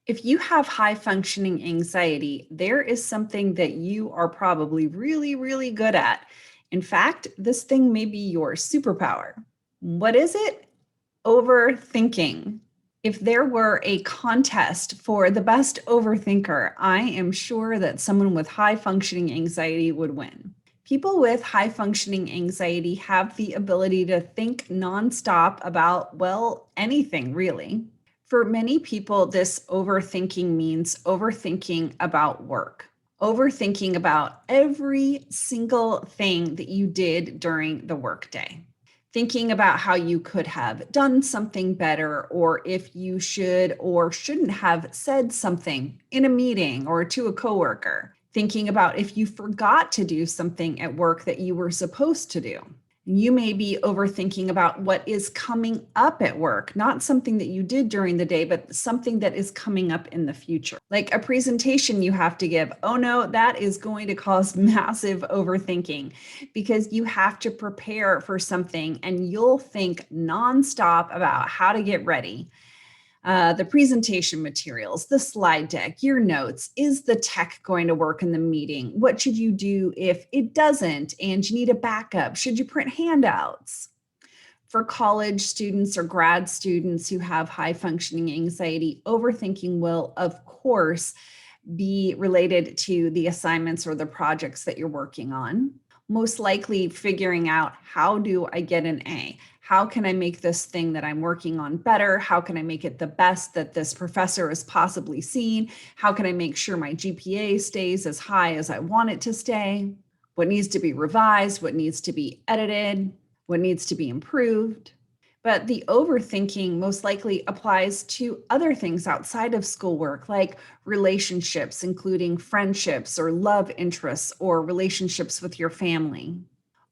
If you have high functioning anxiety, there is something that you are probably really, really good at. In fact, this thing may be your superpower. What is it? Overthinking. If there were a contest for the best overthinker, I am sure that someone with high functioning anxiety would win. People with high functioning anxiety have the ability to think nonstop about, well, anything really. For many people, this overthinking means overthinking about work, overthinking about every single thing that you did during the workday, thinking about how you could have done something better, or if you should or shouldn't have said something in a meeting or to a coworker, thinking about if you forgot to do something at work that you were supposed to do. You may be overthinking about what is coming up at work, not something that you did during the day, but something that is coming up in the future. Like a presentation you have to give. Oh no, that is going to cause massive overthinking because you have to prepare for something and you'll think nonstop about how to get ready. The presentation materials, the slide deck, your notes. Is the tech going to work in the meeting? What should you do if it doesn't and you need a backup? Should you print handouts? For college students or grad students who have high functioning anxiety, overthinking will, of course, be related to the assignments or the projects that you're working on. Most likely figuring out, how do I get an A? How can I make this thing that I'm working on better? How can I make it the best that this professor has possibly seen? How can I make sure my GPA stays as high as I want it to stay? What needs to be revised? What needs to be edited? What needs to be improved? But the overthinking most likely applies to other things outside of schoolwork, like relationships, including friendships or love interests or relationships with your family.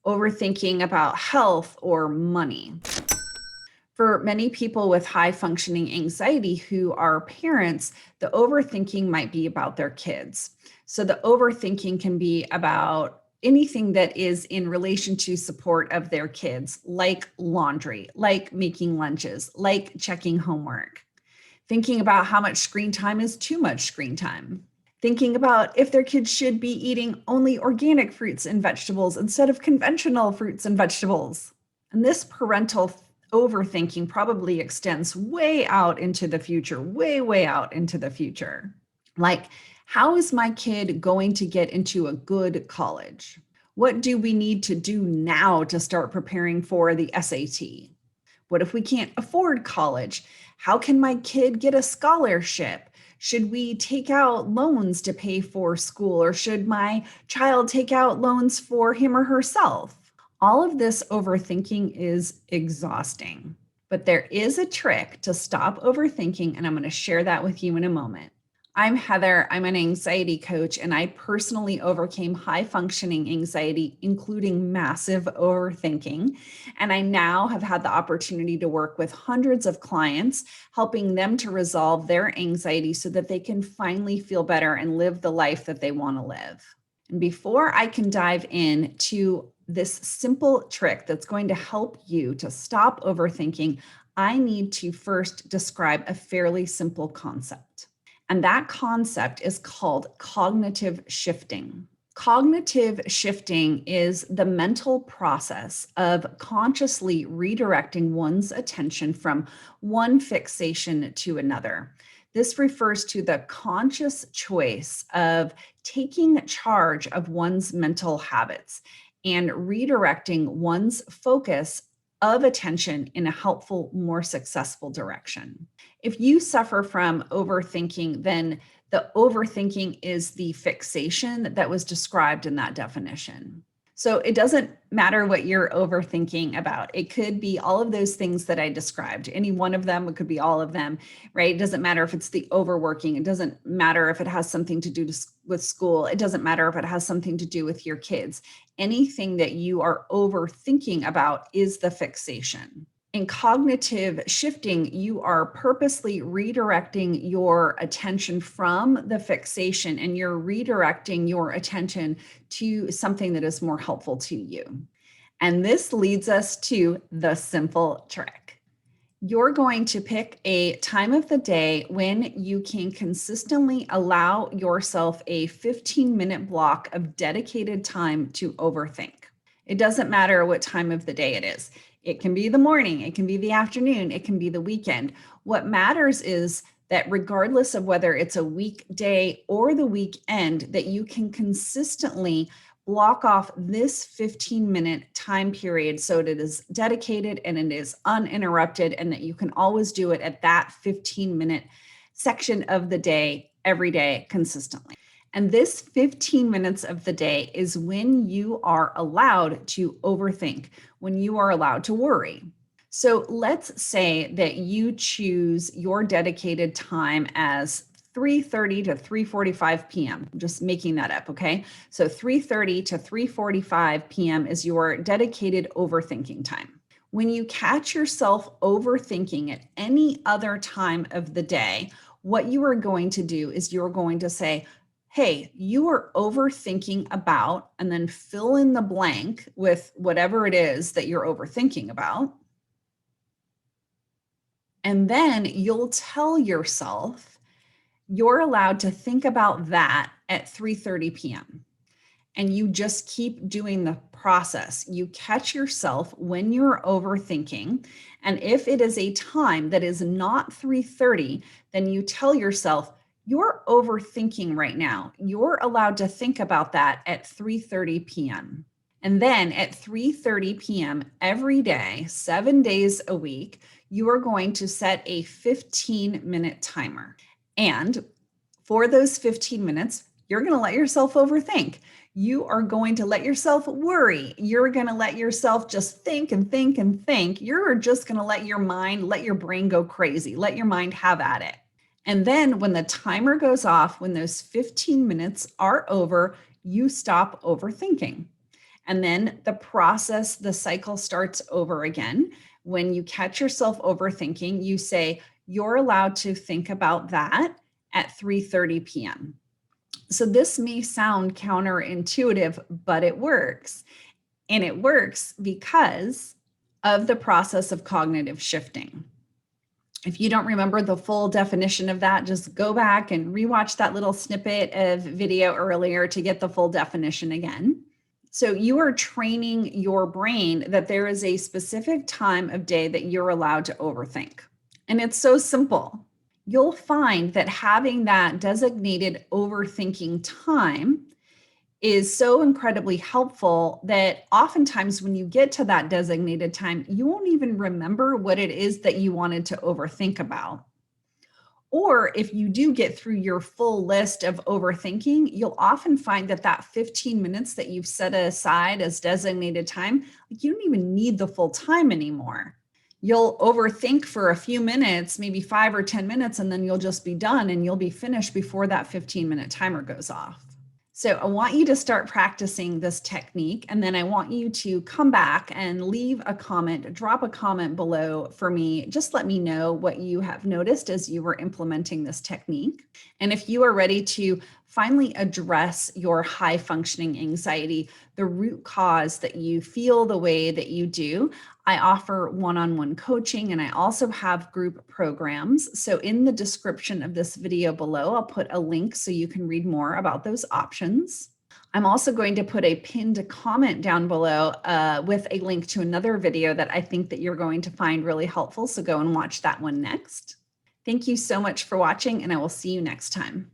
Overthinking about health or money. For many people with high functioning anxiety who are parents, the overthinking might be about their kids. So the overthinking can be about anything that is in relation to support of their kids, like laundry, like making lunches, like checking homework, thinking about how much screen time is too much screen time, thinking about if their kids should be eating only organic fruits and vegetables instead of conventional fruits and vegetables. And this parental overthinking probably extends way out into the future, way out into the future. Like, how is my kid going to get into a good college? What do we need to do now to start preparing for the SAT? What if we can't afford college? How can my kid get a scholarship? Should we take out loans to pay for school, or should my child take out loans for him or herself? All of this overthinking is exhausting, but there is a trick to stop overthinking, and I'm going to share that with you in a moment. I'm Heather. I'm an anxiety coach, and I personally overcame high functioning anxiety, including massive overthinking. And I now have had the opportunity to work with hundreds of clients, helping them to resolve their anxiety so that they can finally feel better and live the life that they want to live. And before I can dive into this simple trick that's going to help you to stop overthinking, I need to first describe a fairly simple concept. And that concept is called cognitive shifting. Cognitive shifting is the mental process of consciously redirecting one's attention from one fixation to another. This refers to the conscious choice of taking charge of one's mental habits and redirecting one's focus of attention in a helpful, more successful direction. If you suffer from overthinking, then the overthinking is the fixation that was described in that definition. So it doesn't matter what you're overthinking about. It could be all of those things that I described. Any one of them, it could be all of them, right? It doesn't matter if it's the overworking. It doesn't matter if it has something to do with school. It doesn't matter if it has something to do with your kids. Anything that you are overthinking about is the fixation. In cognitive shifting, you are purposely redirecting your attention from the fixation, and you're redirecting your attention to something that is more helpful to you. And this leads us to the simple trick. You're going to pick a time of the day when you can consistently allow yourself a 15-minute block of dedicated time to overthink. It doesn't matter what time of the day it is. It can be the morning, it can be the afternoon, it can be the weekend. What matters is that regardless of whether it's a weekday or the weekend, that you can consistently block off this 15-minute time period so that it is dedicated and it is uninterrupted, and that you can always do it at that 15-minute section of the day every day consistently. And this 15 minutes of the day is when you are allowed to overthink, when you are allowed to worry. So let's say that you choose your dedicated time as 3:30 to 3:45 p.m. I'm just making that up, okay? So 3:30 to 3:45 p.m. is your dedicated overthinking time. When you catch yourself overthinking at any other time of the day, what you are going to do is you're going to say, hey, you are overthinking about, and then fill in the blank with whatever it is that you're overthinking about. And then you'll tell yourself you're allowed to think about that at 3:30 p.m. And you just keep doing the process. You catch yourself when you're overthinking. And if it is a time that is not 3:30, then you tell yourself, you're overthinking right now. You're allowed to think about that at 3:30 p.m. And then at 3:30 p.m. every day, 7 days a week, you are going to set a 15-minute timer. And for those 15 minutes, you're going to let yourself overthink. You are going to let yourself worry. You're going to let yourself just think and think and think. You're just going to let your mind, let your brain go crazy. Let your mind have at it. And then when the timer goes off, when those 15 minutes are over, you stop overthinking. And then the process, the cycle starts over again. When you catch yourself overthinking, you say, you're allowed to think about that at 3:30 p.m. So this may sound counterintuitive, but it works. And it works because of the process of cognitive shifting. If you don't remember the full definition of that, just go back and rewatch that little snippet of video earlier to get the full definition again. So you are training your brain that there is a specific time of day that you're allowed to overthink. And it's so simple. You'll find that having that designated overthinking time is so incredibly helpful that oftentimes when you get to that designated time, you won't even remember what it is that you wanted to overthink about. Or if you do get through your full list of overthinking, you'll often find that that 15 minutes that you've set aside as designated time, like you don't even need the full time anymore. You'll overthink for a few minutes, maybe 5 or 10 minutes, and then you'll just be done and you'll be finished before that 15-minute timer goes off. So I want you to start practicing this technique, and then I want you to come back and leave a comment, drop a comment below for me. Just let me know what you have noticed as you were implementing this technique. And if you are ready to finally address your high functioning anxiety, the root cause that you feel the way that you do, I offer one-on-one coaching, and I also have group programs. So in the description of this video below, I'll put a link so you can read more about those options. I'm also going to put a pinned comment down below with a link to another video that I think that you're going to find really helpful. So go and watch that one next. Thank you so much for watching, and I will see you next time.